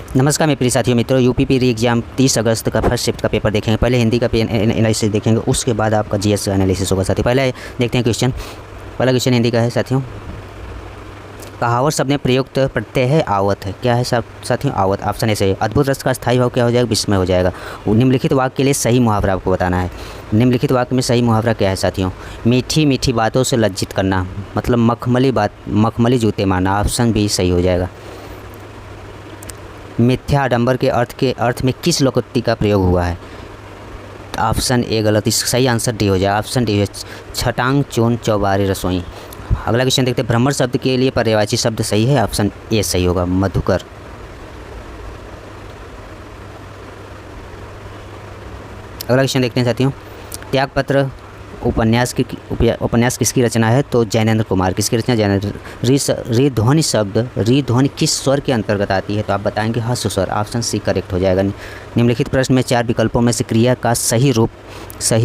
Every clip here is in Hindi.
नमस्कार मेरे प्रिय साथियों मित्रों, यूपीपी री एग्जाम 30 अगस्त का फर्स्ट शिफ्ट का पेपर देखेंगे। पहले हिंदी का एनालिसिस देखेंगे, उसके बाद आपका जीएस का एनालिसिस होगा साथियों। पहले देखते हैं क्वेश्चन। पहला क्वेश्चन हिंदी का है साथियों। कहावत शब्द में प्रयुक्त प्रत्यय है आवत है। क्या है साथियों? आवत। ऑप्शन ए सही है। अद्भुत रस का स्थायी भाव क्या हो जाएगा? विस्मय हो जाएगा। निम्नलिखित वाक्य के लिए सही मुहावरा आपको बताना है। निम्नलिखित वाक्य में सही मुहावरा क्या है साथियों? मीठी मीठी बातों से लज्जित करना, मतलब मखमली जूते मारना। ऑप्शन बी सही हो जाएगा। मिथ्या आडंबर के अर्थ में किस लोकोक्ति का प्रयोग हुआ है? ऑप्शन ए गलत। इस सही आंसर डी हो जाएगा। ऑप्शन डी है छटांग चून चौबारे रसोई। अगला क्वेश्चन देखते हैं। भ्रमर शब्द के लिए पर्यायवाची शब्द सही है? ऑप्शन ए सही होगा, मधुकर। अगला क्वेश्चन देखते हैं साथियों। त्यागपत्र उपन्यास किसकी रचना है? तो जैनेंद्र कुमार। किसकी रचना? जैनेंद्र। री ध्वनि किस स्वर के अंतर्गत आती है? तो आप बताएंगे हस्व स्वर। ऑप्शन सी करेक्ट हो जाएगा। निम्नलिखित प्रश्न में 4 विकल्पों में से क्रिया का सही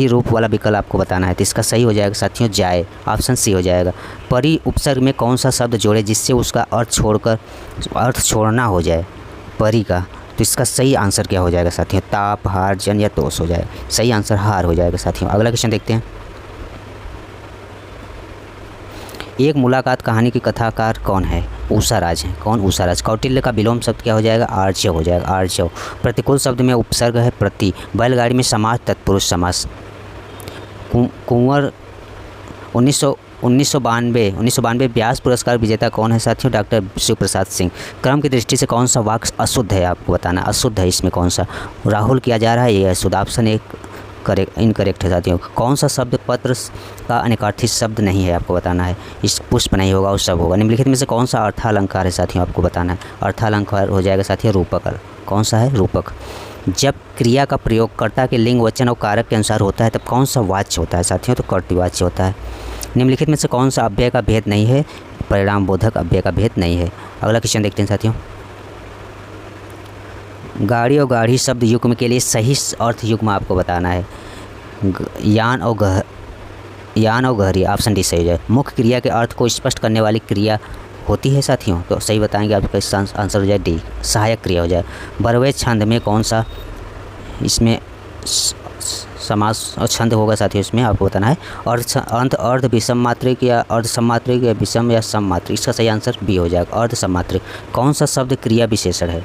रूप वाला विकल्प आपको बताना है। तो इसका सही हो जाएगा साथियों जाए। ऑप्शन सी हो जाएगा। परि उपसर्ग में कौन सा शब्द जोड़े जिससे उसका अर्थ छोड़ना हो जाए? परि का। तो इसका सही आंसर क्या हो जाएगा साथियों? ताप, हार, जन या तोष हो जाएगा। सही आंसर हार हो जाएगा साथियों। अगला क्वेश्चन देखते हैं। एक मुलाकात कहानी की कथाकार कौन है? उषाराज है। कौन? उषाराज। कौटिल्य का विलोम शब्द क्या हो जाएगा? आर्य हो जाएगा। आर्य। प्रतिकूल शब्द में उपसर्ग है प्रति। बैलगाड़ी में समास तत्पुरुष समास। कुंवर 1992 व्यास पुरस्कार विजेता कौन है साथियों? डॉक्टर शिव प्रसाद सिंह। क्रम की दृष्टि से कौन सा वाक्य अशुद्ध है? आपको बताना अशुद्ध है। इसमें कौन सा? राहुल किया जा रहा है, ये अशुद्ध। ऑप्शन एक इनकरेक्ट है साथियों। कौन सा शब्द पत्र का अनिकार्थी शब्द नहीं है? आपको बताना है। इस पुष्प नहीं होगा और सब होगा। निम्नलिखित में से कौन सा अर्थालंकार है साथियों? आपको बताना है। अर्थालंकार हो जाएगा साथियों रूपक। कौन सा है? रूपक। जब क्रिया का प्रयोग कर्ता के लिंग, वचन और कारक के अनुसार होता है तब कौन सा वाच्य होता है साथियों? तो कर्तृवाच्य होता है। निम्नलिखित में से कौन सा अव्यय का भेद नहीं है? परिणाम बोधक अव्यय का भेद नहीं है। अगला क्वेश्चन देखते हैं साथियों। गाड़ी और गाढ़ी शब्द युग्म के लिए सही अर्थ युग्म आपको बताना है। यान और गहरी। ऑप्शन डी सही है। मुख्य क्रिया के अर्थ को स्पष्ट करने वाली क्रिया होती है साथियों? तो सही बताएंगे आपका इसका आंसर हो जाए डी, सहायक क्रिया हो जाए। बरवे छंद में कौन सा इसमें समास और छंद होगा साथियों? इसमें आपको बताना है। अंत अर्ध विषम मात्रिक या अर्ध सममात्रिक या विषम या सममात्रिक। इसका सही आंसर बी हो जाएगा, अर्ध सममात्रिक। कौन सा शब्द क्रिया विशेषण है?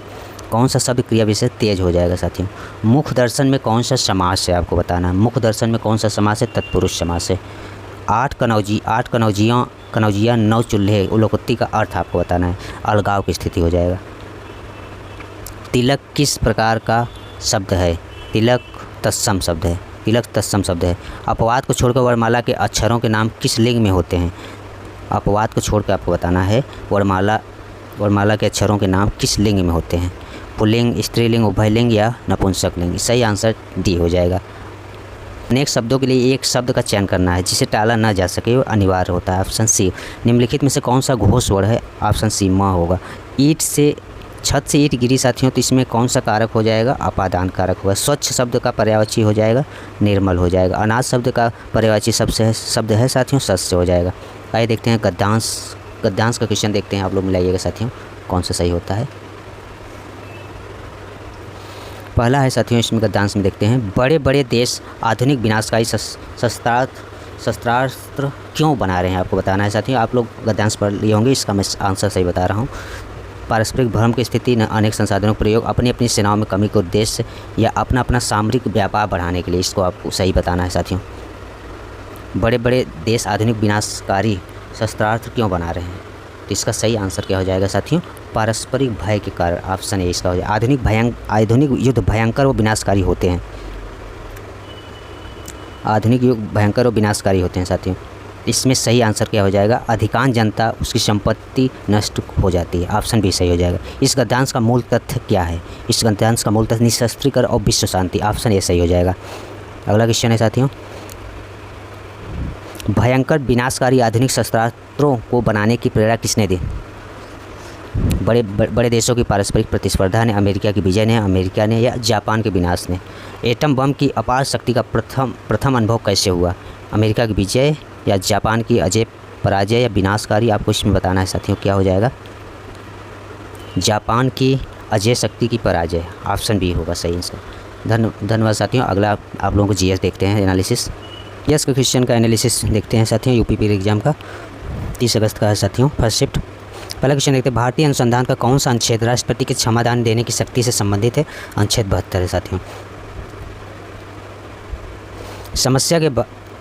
कौन सा शब्द क्रिया विशेषण? तेज हो जाएगा साथियों। मुख दर्शन में कौन सा समास है? आपको बताना है। मुख दर्शन में कौन सा समास है? तत्पुरुष समास है। 8 कनौजिया 9 चूल्हे लोकोक्ति का अर्थ आपको बताना है। अलगाव की स्थिति हो जाएगा। तिलक किस प्रकार का शब्द है? तिलक तत्सम शब्द है। तिलक तत्सम शब्द है। अपवाद को छोड़कर वर्णमाला के अक्षरों के नाम किस लिंग में होते हैं? अपवाद को छोड़कर आपको बताना है वर्णमाला के अक्षरों के नाम किस लिंग में होते हैं? पुल्लिंग, स्त्रीलिंग, उभयलिंग या नपुंसक लिंग। सही आंसर डी हो जाएगा। अनेक शब्दों के लिए एक शब्द का चयन करना है जिसे टाला ना जा सके, वो अनिवार्य होता है। Option C. निम्नलिखित में से कौन सा घोष वर्ण है? ऑप्शन सी म होगा। छत से ईंट गिरी साथियों, तो इसमें कौन सा कारक हो जाएगा? अपादान कारक होगा। स्वच्छ शब्द का पर्यायवाची हो जाएगा निर्मल हो जाएगा। अनाज शब्द का पर्यायवाची शब्द है साथियों सस्य हो जाएगा। आइए देखते हैं गद्यांश का क्वेश्चन देखते हैं। आप लोग मिलाइएगा साथियों कौन सा सही होता है। पहला है साथियों, इसमें गद्यांश में देखते हैं। बड़े बड़े देश आधुनिक विनाशकारी शस्त्रास्त्र क्यों बना रहे हैं? आपको बताना है साथियों। आप लोग गद्यांश पढ़ लिए होंगे, इसका मैं आंसर सही बता रहा हूँ। पारस्परिक भ्रम की स्थिति न अनेक संसाधनों का प्रयोग, अपनी अपनी सेनाओं में कमी के उद्देश्य या अपना सामरिक व्यापार बढ़ाने के लिए। इसको आपको सही बताना है साथियों। बड़े बड़े देश आधुनिक विनाशकारी शस्त्रास्त्र क्यों बना रहे हैं? तो इसका सही आंसर क्या हो जाएगा साथियों? पारस्परिक भय के कारण। ऑप्शन ए इसका हो जाएगा। आधुनिक युद्ध भयंकर व विनाशकारी होते हैं। आधुनिक युद्ध भयंकर और विनाशकारी होते हैं साथियों। इसमें सही आंसर क्या हो जाएगा? अधिकांश जनता उसकी संपत्ति नष्ट हो जाती है। ऑप्शन बी सही हो जाएगा। इस गद्यांश का मूल तथ्य क्या है? इस गद्यांश का मूल तथ्य निशस्त्रीकरण और विश्व शांति। ऑप्शन ए सही हो जाएगा। अगला क्वेश्चन है साथियों। भयंकर विनाशकारी आधुनिक शस्त्रास्त्रों को बनाने की प्रेरणा किसने दी? बड़े देशों की पारस्परिक प्रतिस्पर्धा ने, अमेरिका की विजय ने, अमेरिका ने या जापान के विनाश ने? एटम बम की अपार शक्ति का प्रथम अनुभव कैसे हुआ? अमेरिका की विजय या जापान की अजय पराजय या विनाशकारी? आपको इसमें बताना है साथियों क्या हो जाएगा? जापान की अजय शक्ति की पराजय। ऑप्शन बी होगा सही इसका। धन्यवाद साथियों। अगला आप लोगों को जीएस देखते हैं एनालिसिस। जीएस का क्वेश्चन का एनालिसिस देखते हैं साथियों। यूपीपीएससी एग्जाम का 30 अगस्त का है साथियों, फर्स्ट शिफ्ट। पहला क्वेश्चन देखते हैं, भारतीय अनुसंधान का कौन सा अनुच्छेद राष्ट्रपति के क्षमादान देने की शक्ति से संबंधित है? अनुच्छेद 72 है साथियों। समस्या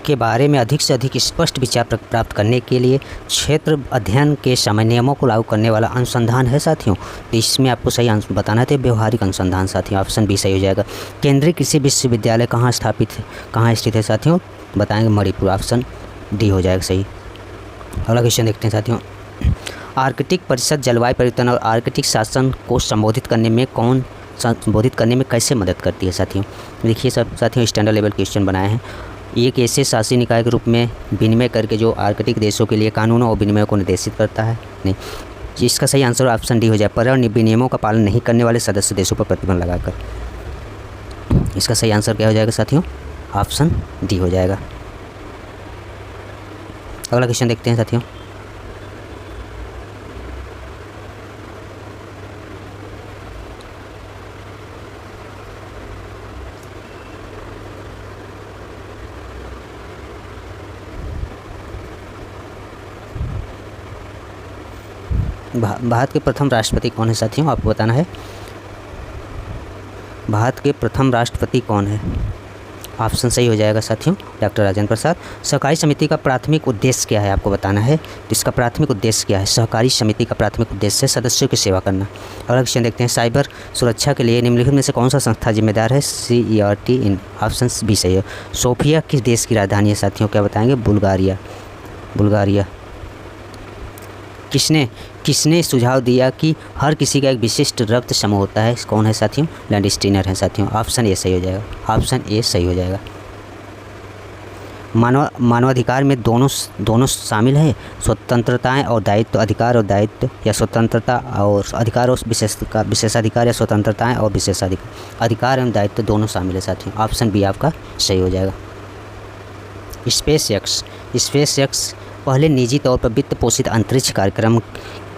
के बारे में अधिक से अधिक स्पष्ट विचार प्राप्त करने के लिए क्षेत्र अध्ययन के समय नियमों को लागू करने वाला अनुसंधान है साथियों। तो इसमें आपको सही आंसर बताना है व्यवहारिक अनुसंधान साथियों। ऑप्शन बी सही हो जाएगा। केंद्रीय कृषि विश्वविद्यालय कहाँ स्थित है साथियों? बताएंगे मणिपुर। ऑप्शन डी हो जाएगा सही। अगला क्वेश्चन देखते हैं साथियों, आर्कटिक परिषद जलवायु परिवर्तन और आर्कटिक शासन को संबोधित करने में कैसे मदद करती है साथियों? देखिए सब साथियों, स्टैंडर्ड लेवल क्वेश्चन बनाए हैं। एक ऐसे शासी निकाय के रूप में विनिमय करके जो आर्कटिक देशों के लिए कानूनों और विनिमय को निर्देशित करता है। नहीं, इसका सही आंसर ऑप्शन डी हो जाए। पर्यावरण विनियमों का पालन नहीं करने वाले सदस्य देशों पर प्रतिबंध लगाकर। इसका सही आंसर क्या हो जाएगा साथियों? ऑप्शन डी हो जाएगा। अगला क्वेश्चन देखते हैं साथियों, भारत के प्रथम राष्ट्रपति कौन है साथियों? आपको बताना है भारत के प्रथम राष्ट्रपति कौन है? ऑप्शन सही हो जाएगा साथियों, डॉक्टर राजेंद्र प्रसाद। सहकारी समिति का प्राथमिक उद्देश्य क्या है? आपको बताना है इसका प्राथमिक उद्देश्य क्या है। सहकारी समिति का प्राथमिक उद्देश्य है सदस्यों की सेवा करना। अगला क्वेश्चन देखते हैं, साइबर सुरक्षा के लिए निम्नलिखित में से कौन सा संस्था जिम्मेदार है? CERT इन। ऑप्शन बी सही है। सोफिया किस देश की राजधानी है साथियों? क्या बताएंगे? बुल्गारिया। किसने सुझाव दिया कि हर किसी का एक विशिष्ट रक्त समूह होता है? कौन है साथियों? लैंडस्टीनर है साथियों। ऑप्शन ए सही हो जाएगा। ऑप्शन ए सही हो जाएगा। मानवाधिकार में दोनों शामिल है, स्वतंत्रताएं और दायित्व। अधिकार और दायित्व या स्वतंत्रता और अधिकार और विशेषाधिकार या स्वतंत्रताएं और विशेषाधिकार। अधिकार एवं दायित्व दोनों शामिल है साथियों। ऑप्शन बी आपका सही हो जाएगा। स्पेस एक्स पहले निजी तौर पर वित्त पोषित अंतरिक्ष कार्यक्रम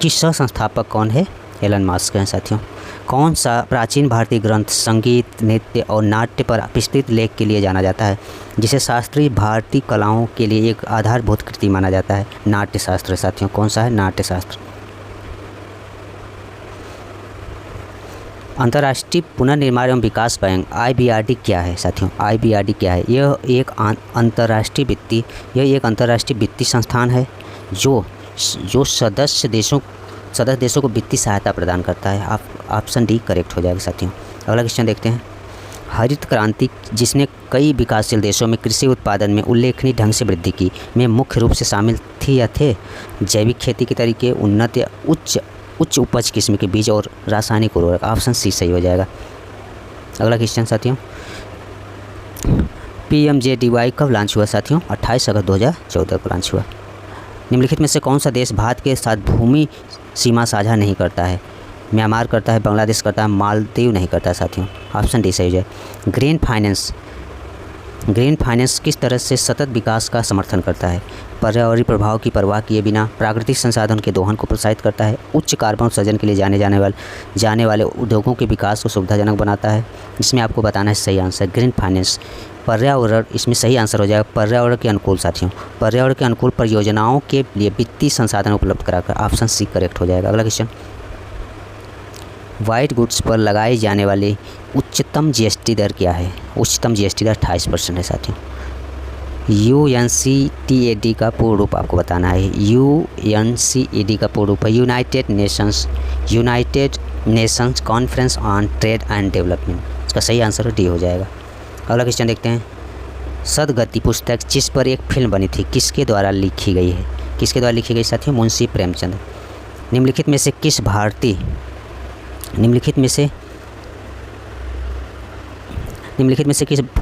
की सह संस्थापक कौन है? एलन मस्क हैं साथियों। कौन सा प्राचीन भारतीय ग्रंथ संगीत, नृत्य और नाट्य पर विस्तृत लेख के लिए जाना जाता है, जिसे शास्त्रीय भारतीय कलाओं के लिए एक आधारभूत कृति माना जाता है? नाट्य शास्त्र साथियों। कौन सा है? नाट्य शास्त्र। अंतर्राष्ट्रीय पुनर्निर्माण एवं विकास बैंक IBRD क्या है साथियों? IBRD क्या है? यह एक अंतर्राष्ट्रीय वित्तीय संस्थान है जो सदस्य देशों को वित्तीय सहायता प्रदान करता है। ऑप्शन डी करेक्ट हो जाएगा साथियों। अगला क्वेश्चन देखते हैं, हरित क्रांति जिसने कई विकासशील देशों में कृषि उत्पादन में उल्लेखनीय ढंग से वृद्धि की में मुख्य रूप से शामिल थी या थे? जैविक खेती के तरीके, उन्नत या उच्च उपज किस्म के बीज और रासायनिक उर्वरक। ऑप्शन सी सही हो जाएगा। अगला क्वेश्चन साथियों, PMJDY कब लॉन्च हुआ साथियों? 28 अगस्त 2014 को लॉन्च हुआ। निम्नलिखित में से कौन सा देश भारत के साथ भूमि सीमा साझा नहीं करता है? म्यांमार करता है, बांग्लादेश करता है, मालदीव नहीं करता साथियों। ऑप्शन डी सही हो जाए। ग्रीन फाइनेंस किस तरह से सतत विकास का समर्थन करता है? पर्यावरणीय प्रभाव की परवाह किए बिना प्राकृतिक संसाधन के दोहन को प्रोत्साहित करता है, उच्च कार्बन उत्सर्जन के लिए जाने वाले उद्योगों के विकास को सुविधाजनक बनाता है। इसमें आपको बताना है सही आंसर ग्रीन फाइनेंस। पर्यावरण, इसमें सही आंसर हो जाएगा पर्यावरण के अनुकूल साथियों। पर्यावरण के अनुकूल परियोजनाओं के लिए वित्तीय संसाधन उपलब्ध कराकर। ऑप्शन सी करेक्ट हो जाएगा। अगला क्वेश्चन, वाइट गुड्स पर लगाई जाने वाली उच्चतम GST दर क्या है? उच्चतम GST दर 28% है साथियों। UNCTAD का पूर्ण रूप आपको बताना है। UNCTAD का पूर्ण रूप है United Nations conference on trade and development. इसका सही आंसर डी हो जाएगा। अगला क्वेश्चन देखते हैं, सदगति पुस्तक जिस पर एक फिल्म बनी थी किसके द्वारा लिखी गई है? किसके द्वारा लिखी गई साथियों? मुंशी प्रेमचंद। निम्नलिखित में से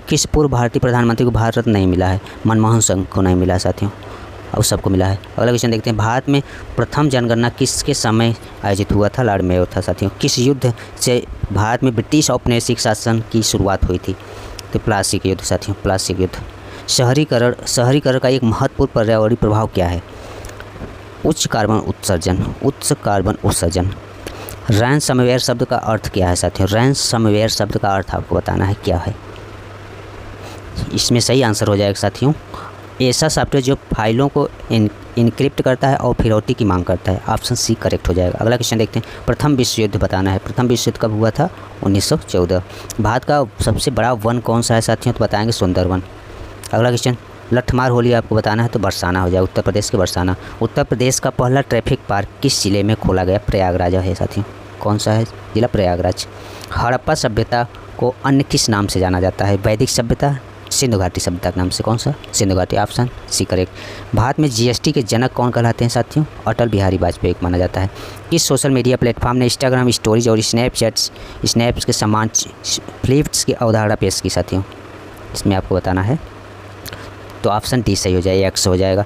किस पूर्व भारतीय प्रधानमंत्री को भारत रत्न नहीं मिला है? मनमोहन सिंह को नहीं मिला साथियों, और सबको मिला है। अगला क्वेश्चन देखते हैं, भारत में प्रथम जनगणना किसके समय आयोजित हुआ था? लॉर्ड मेयो था साथियों। किस युद्ध से भारत में ब्रिटिश औपनिवेशिक शासन की शुरुआत हुई थी? तो प्लासी के युद्ध साथियों, प्लासी के युद्ध। शहरीकरण का एक महत्वपूर्ण पर्यावरणीय प्रभाव क्या है? उच्च कार्बन उत्सर्जन। रैंसमवेयर शब्द का अर्थ क्या है साथियों? रैंसमवेयर शब्द का अर्थ आपको बताना है क्या है। इसमें सही आंसर हो जाएगा साथियों, ऐसा सॉफ्टवेयर जो फाइलों को इनक्रिप्ट करता है और फिरौती की मांग करता है। ऑप्शन सी करेक्ट हो जाएगा। अगला क्वेश्चन देखते हैं, प्रथम विश्व युद्ध बताना है। प्रथम विश्व युद्ध कब हुआ था? 1914। भारत का सबसे बड़ा वन कौन सा है साथियों? तो बताएंगे सुंदरवन। अगला क्वेश्चन, लठमार होली आपको बताना है तो बरसाना हो जाएगा, उत्तर प्रदेश के बरसाना। उत्तर प्रदेश का पहला ट्रैफिक पार्क किस जिले में खोला गया? प्रयागराज है साथियों। कौन सा है जिला? प्रयागराज। हड़प्पा सभ्यता को अन्य किस नाम से जाना जाता है? वैदिक सभ्यता, सिंधु घाटी सभ्यता के नाम से। कौन सा? सिंधु घाटी। Option C correct. भारत में जीएसटी के जनक कौन कहलाते हैं साथियों? अटल बिहारी वाजपेयी माना जाता है। किस सोशल मीडिया प्लेटफॉर्म ने इंस्टाग्राम स्टोरीज और स्नैप्स के समान फ्लिप्स की अवधारणा पेश की साथियों? इसमें आपको बताना है तो ऑप्शन डी सही हो जाएगा, एक्स हो जाएगा।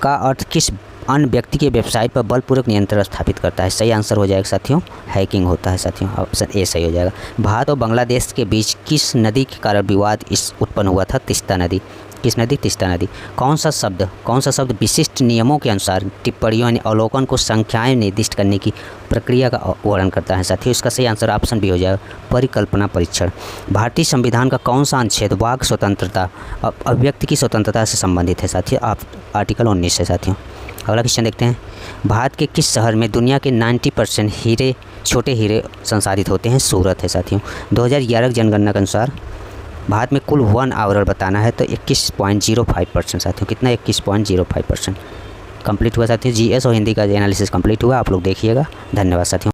का अर्थ किस अन्य व्यक्ति के वेबसाइट पर बलपूर्वक नियंत्रण स्थापित करता है? सही आंसर हो जाएगा साथियों, हैकिंग होता है साथियों। ऑप्शन ए सही हो जाएगा। भारत और बांग्लादेश के बीच किस नदी के कारण विवाद उत्पन्न हुआ था? तीस्ता नदी। किस नदी? तीस्ता नदी। कौन सा शब्द विशिष्ट नियमों के अनुसार टिप्पणियों यानी अवलोकन को संख्याएं निर्दिष्ट करने की प्रक्रिया का वर्णन करता है साथियों? इसका सही आंसर ऑप्शन बी हो जाएगा, परिकल्पना परीक्षण। भारतीय संविधान का कौन सा अनुच्छेद वाक स्वतंत्रता, अभिव्यक्ति की स्वतंत्रता से संबंधित है साथियों? आर्टिकल 19 है साथियों। अगला क्वेश्चन देखते हैं, भारत के किस शहर में दुनिया के 90% हीरे, छोटे हीरे संसाधित होते हैं? सूरत है साथियों। 2011 की जनगणना के अनुसार भारत में कुल वन आवरण बताना है तो 21.05% साथियों। कितना? 21.05% कंप्लीट हुआ साथियों। जीएस और हिंदी का एनालिसिस कंप्लीट हुआ, आप लोग देखिएगा। धन्यवाद साथियों।